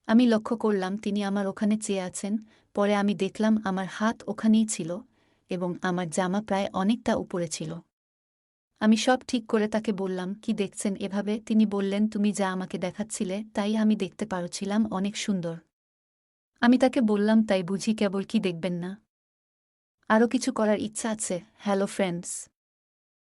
আমি লক্ষ্য করলাম তিনি আমার ওখানে চেয়ে আছেন। পরে আমি দেখলাম আমার হাত ওখানেই ছিল এবং আমার জামা প্রায় অনেকটা উপরে ছিল। আমি সব ঠিক করে তাকে বললাম, কি দেখছেন এভাবে? তিনি বললেন, তুমি যা আমাকে দেখাচ্ছিলে তাই আমি দেখতে পারছিলাম, অনেক সুন্দর। আমি তাকে বললাম, তাই বুঝি, কেবল কি দেখবেন না? আরও কিছু করার ইচ্ছা আছে? হ্যালো ফ্রেন্ডস,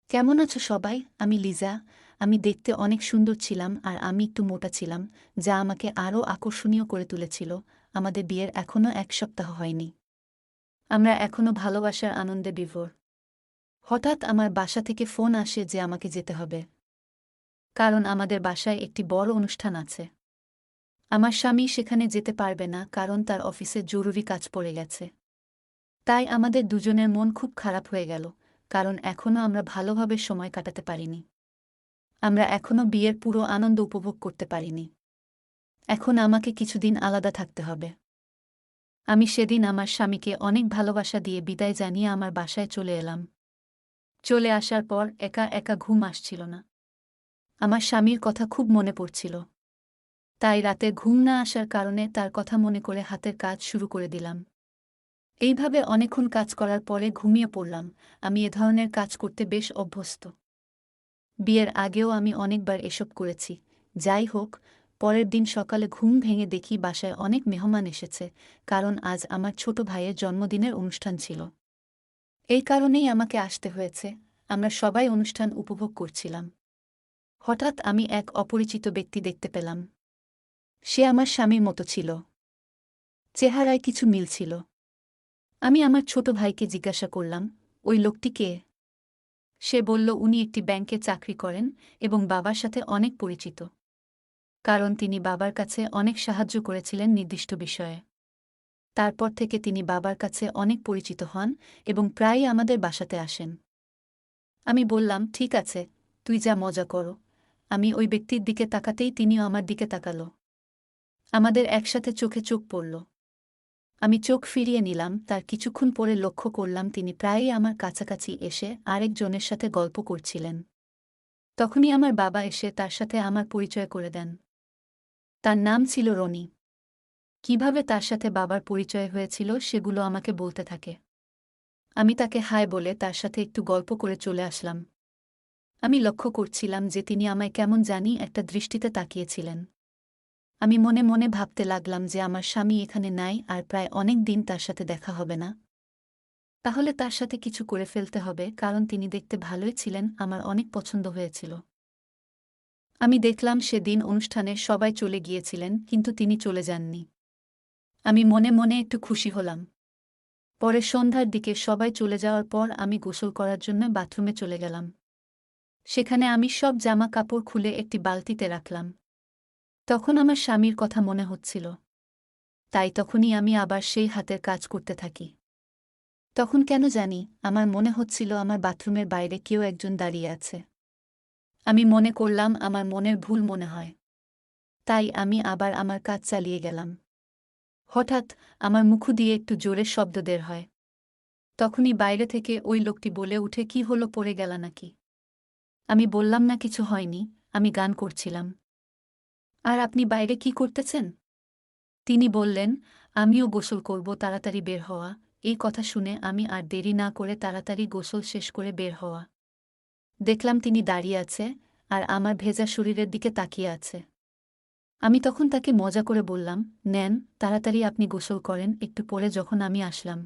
কেমন আছো সবাই? আমি লিজা। আমি দেখতে অনেক সুন্দর ছিলাম আর আমি একটু মোটা ছিলাম, যা আমাকে আরও আকর্ষণীয় করে তুলেছিল। আমাদের বিয়ের এখনও 1 সপ্তাহ হয়নি। আমরা এখনও ভালোবাসার আনন্দে বিভোর। হঠাৎ আমার বাসা থেকে ফোন আসে যে আমাকে যেতে হবে, কারণ আমাদের বাসায় একটি বড় অনুষ্ঠান আছে। আমার স্বামী সেখানে যেতে পারবে না, কারণ তার অফিসে জরুরি কাজ পড়ে গেছে। তাই আমাদের দুজনের মন খুব খারাপ হয়ে গেল, কারণ এখনও আমরা ভালোভাবে সময় কাটাতে পারিনি। আমরা এখনও বিয়ের পুরো আনন্দ উপভোগ করতে পারিনি। এখন আমাকে কিছুদিন আলাদা থাকতে হবে। আমি সেদিন আমার স্বামীকে অনেক ভালোবাসা দিয়ে বিদায় জানিয়ে আমার বাসায় চলে এলাম। চলে আসার পর একা একা ঘুম আসছিল না। আমার স্বামীর কথা খুব মনে পড়ছিল। তাই রাতে ঘুম না আসার কারণে তার কথা মনে করে হাতের কাজ শুরু করে দিলাম। এইভাবে অনেকক্ষণ কাজ করার পরে ঘুমিয়ে পড়লাম। আমি এ ধরনের কাজ করতে বেশ অভ্যস্ত। বিয়ের আগেও আমি অনেকবার এসব করেছি। যাই হোক, পরের দিন সকালে ঘুম ভেঙে দেখি বাসায় অনেক মেহমান এসেছে, কারণ আজ আমার ছোট ভাইয়ের জন্মদিনের অনুষ্ঠান ছিল। এই কারণেই আমাকে আসতে হয়েছে। আমরা সবাই অনুষ্ঠান উপভোগ করছিলাম। হঠাৎ আমি এক অপরিচিত ব্যক্তি দেখতে পেলাম। সে আমার স্বামীর মতো ছিল। চেহারায় কিছু মিল ছিল। আমি আমার ছোট ভাইকে জিজ্ঞাসা করলাম, ওই লোকটি কে? সে বলল, উনি একটি ব্যাংকে চাকরি করেন এবং বাবার সাথে অনেক পরিচিত, কারণ তিনি বাবার কাছে অনেক সাহায্য করেছিলেন নির্দিষ্ট বিষয়ে। তারপর থেকে তিনি বাবার কাছে অনেক পরিচিত হন এবং প্রায়ই আমাদের বাসাতে আসেন। আমি বললাম, ঠিক আছে, তুই যা মজা করো। আমি ওই ব্যক্তির দিকে তাকাতেই তিনিও আমার দিকে তাকালো। আমাদের একসাথে চোখে চোখ পড়ল। আমি চোখ ফিরিয়ে নিলাম। তার কিছুক্ষণ পরে লক্ষ্য করলাম তিনি প্রায়ই আমার কাছাকাছি এসে আরেকজনের সাথে গল্প করছিলেন। তখনই আমার বাবা এসে তার সাথে আমার পরিচয় করে দেন। তার নাম ছিল রনি। কিভাবে তার সাথে বাবার পরিচয় হয়েছিল সেগুলো আমাকে বলতে থাকে। আমি তাকে হাই বলে তার সাথে একটু গল্প করে চলে আসলাম। আমি লক্ষ্য করছিলাম যে তিনি আমায় কেমন জানি একটা দৃষ্টিতে তাকিয়েছিলেন। আমি মনে মনে ভাবতে লাগলাম যে আমার স্বামী এখানে নাই আর প্রায় অনেক দিন তার সাথে দেখা হবে না। তাহলে তার সাথে কিছু করে ফেলতে হবে, কারণ তিনি দেখতে ভালোই ছিলেন, আমার অনেক পছন্দ হয়েছিল। আমি দেখলাম সেদিন অনুষ্ঠানে সবাই চলে গিয়েছিলেন, কিন্তু তিনি চলে যাননি। আমি মনে মনে একটু খুশি হলাম। পরে সন্ধ্যার দিকে সবাই চলে যাওয়ার পর আমি গোসল করার জন্য বাথরুমে চলে গেলাম। সেখানে আমি সব জামা কাপড় খুলে একটি বালতিতে রাখলাম। তখন আমার স্বামীর কথা মনে হচ্ছিল। তাই তখনই আমি আবার সেই হাতের কাজ করতে থাকি। তখন কেন জানি আমার মনে হচ্ছিল আমার বাথরুমের বাইরে কেউ একজন দাঁড়িয়ে আছে। আমি মনে করলাম আমার মনের ভুল মনে হয়। তাই আমি আবার আমার কাজ চালিয়ে গেলাম। হঠাৎ আমার মুখ দিয়ে একটু জোরে শব্দ বের হয়। তখনই বাইরে থেকে ওই লোকটি বলে উঠে, কি হলো, পড়ে গেলা নাকি? আমি বললাম, না, কিছু হয়নি, আমি গান করছিলাম। আর আপনি বাইরে কি করতেছেন? তিনি বললেন, আমিও গোসল করব, তাড়াতাড়ি বের হওয়া। এই কথা শুনে আমি আর দেরি না করে তাড়াতাড়ি গোসল শেষ করে বের হওয়া। দেখলাম তিনি দাঁড়িয়ে আছে আর আমার ভেজা শরীরের দিকে তাকিয়ে আছে। আমি তখন তাকে মজা করে বললাম, নেন, তাড়াতাড়ি আপনি গোসল করেন, একটু পরে যখন আমি আসলাম।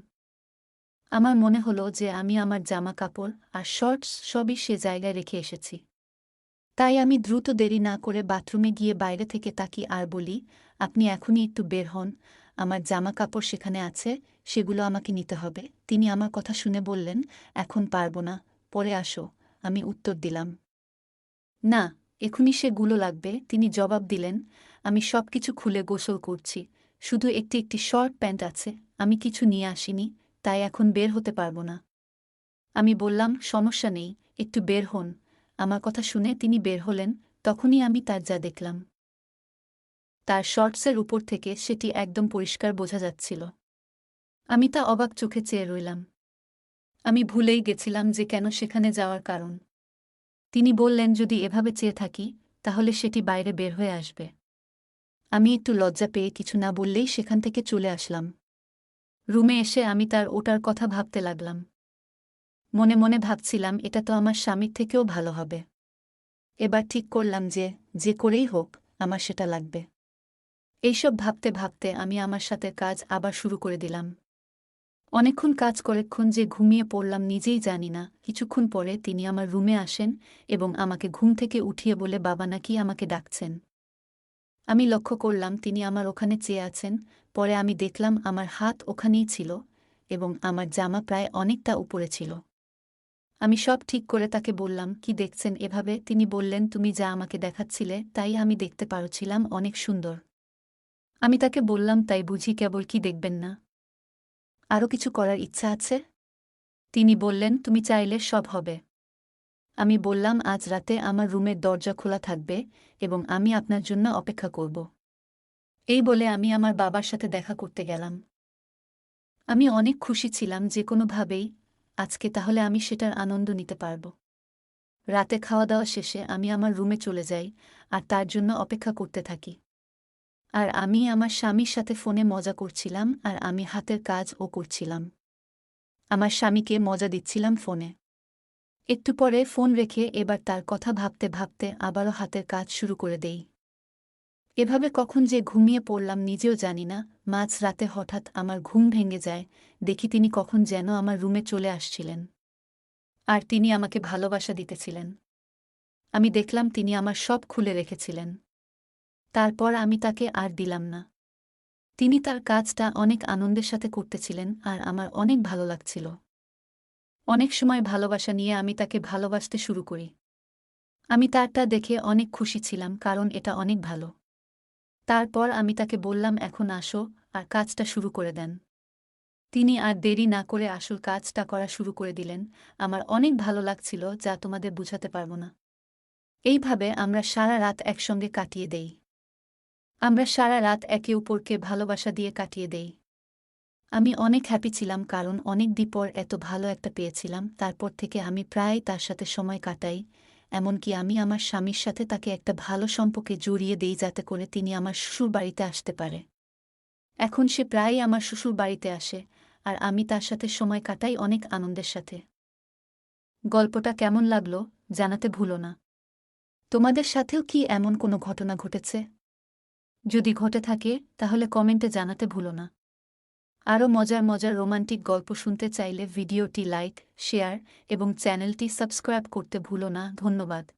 আমার মনে হলো যে আমি আমার জামা কাপড় আর শর্টস সবই সে জায়গায় রেখে এসেছি। তাই আমি দ্রুত দেরি না করে বাথরুমে গিয়ে বাইরে থেকে তাকি আর বলি, আপনি এখনই একটু বের হন, আমার জামা কাপড় সেখানে আছে, সেগুলো আমাকে নিতে হবে। তিনি আমার কথা শুনে বললেন, এখন পারব না, পরে আসো। আমি উত্তর দিলাম, না, এখনই সেগুলো লাগবে। তিনি জবাব দিলেন, আমি সবকিছু খুলে গোসল করছি, শুধু একটি একটি শর্ট প্যান্ট আছে, আমি কিছু নিয়ে আসিনি, তাই এখন বের হতে পারব না। আমি বললাম, সমস্যা নেই, একটু বের হন। আমার কথা শুনে তিনি বের হলেন। তখনই আমি তার যা দেখলাম। তার শর্টসের উপর থেকে সেটি একদম পরিষ্কার বোঝা যাচ্ছিল। আমি তা অবাক চোখে চেয়ে রইলাম। আমি ভুলেই গেছিলাম যে কেন সেখানে যাওয়ার কারণ। তিনি বললেন, যদি এভাবে চেয়ে থাকি তাহলে সেটি বাইরে বের হয়ে আসবে। আমি একটু লজ্জা পেয়ে কিছু না বললেই সেখান থেকে চলে আসলাম। রুমে এসে আমি তার ওটার কথা ভাবতে লাগলাম। মনে মনে ভাবছিলাম এটা তো আমার স্বামীর থেকেও ভালো হবে। এবার ঠিক করলাম যে যে করেই হোক আমার সেটা লাগবে। এইসব ভাবতে ভাবতে আমি আমার সাথে কাজ আবার শুরু করে দিলাম। অনেকক্ষণ কাজ করেক্ষণ যে ঘুমিয়ে পড়লাম নিজেই জানি না। কিছুক্ষণ পরে তিনি আমার রুমে আসেন এবং আমাকে ঘুম থেকে উঠিয়ে বলে বাবা নাকি আমাকে ডাকছেন। আমি লক্ষ্য করলাম তিনি আমার ওখানে চেয়ে আছেন। পরে আমি দেখলাম আমার হাত ওখানেই ছিল এবং আমার জামা প্রায় অনেকটা উপরে ছিল। আমি সব ঠিক করে তাকে বললাম, কি দেখছেন এভাবে? তিনি বললেন, তুমি যা আমাকে দেখাচ্ছিলে তাই আমি দেখতে পারছিলাম, অনেক সুন্দর। আমি তাকে বললাম, তাই বুঝি, কেবল কি দেখবেন না? আরও কিছু করার ইচ্ছা আছে? তিনি বললেন, তুমি চাইলে সব হবে। আমি বললাম, আজ রাতে আমার রুমের দরজা খোলা থাকবে এবং আমি আপনার জন্য অপেক্ষা করব। এই বলে আমি আমার বাবার সাথে দেখা করতে গেলাম। আমি অনেক খুশি ছিলাম যে কোনোভাবেই আজকে তাহলে আমি সেটার আনন্দ নিতে পারব। রাতে খাওয়া দাওয়া শেষে আমি আমার রুমে চলে যাই আর তার জন্য অপেক্ষা করতে থাকি। আর আমি আমার স্বামীর সাথে ফোনে মজা করছিলাম আর আমি হাতের কাজও করছিলাম। আমার স্বামীকে মজা দিচ্ছিলাম ফোনে। একটু পরে ফোন রেখে এবার তার কথা ভাবতে ভাবতে আবারও হাতের কাজ শুরু করে দেই। এভাবে কখন যে ঘুমিয়ে পড়লাম নিজেও জানি না। মাঝ রাতে হঠাৎ আমার ঘুম ভেঙে যায়। দেখি তিনি কখন যেন আমার রুমে চলে আসছিলেন। আর তিনি আমাকে ভালোবাসা দিতেছিলেন। আমি দেখলাম তিনি আমার সব খুলে রেখেছিলেন। তারপর আমি তাকে আর দিলাম না। তিনি তার কাজটা অনেক আনন্দের সাথে করতেছিলেন আর আমার অনেক ভালো লাগছিল। অনেক সময় ভালোবাসা নিয়ে আমি তাকে ভালোবাসতে শুরু করি। আমি তারটা দেখে অনেক খুশি ছিলাম, কারণ এটা অনেক ভালো। তারপর আমি তাকে বললাম, এখন আসো আর কাজটা শুরু করে দেন। তিনি আর দেরি না করে আসল কাজটা করা শুরু করে দিলেন। আমার অনেক ভালো লাগছিল, যা তোমাদের বুঝাতে পারব না। এইভাবে আমরা সারা রাত একসঙ্গে কাটিয়ে দেই। আমরা সারা রাত একে অপরকে ভালোবাসা দিয়ে কাটিয়ে দেই। আমি অনেক হ্যাপি ছিলাম, কারণ অনেক দিন পর এত ভালো একটা পেয়েছিলাম। তারপর থেকে আমি প্রায় তার সাথে সময় কাটাই। এমনকি আমি আমার স্বামীর সাথে তাকে একটা ভালো সম্পর্কে জড়িয়ে দেই, যাতে করে তিনি আমার শ্বশুর বাড়িতে আসতে পারে। এখন সে প্রায়ই আমার শ্বশুর বাড়িতে আসে আর আমি তার সাথে সময় কাটাই অনেক আনন্দের সাথে। গল্পটা কেমন লাগলো জানাতে ভুলো না। তোমাদের সাথেও কি এমন কোনো ঘটনা ঘটেছে? যদি ঘটে থাকে তাহলে কমেন্টে জানাতে ভুলো না। আরও মজার মজার রোমান্টিক গল্প শুনতে চাইলে ভিডিওটি লাইক, শেয়ার এবং চ্যানেলটি সাবস্ক্রাইব করতে ভুলো না। ধন্যবাদ।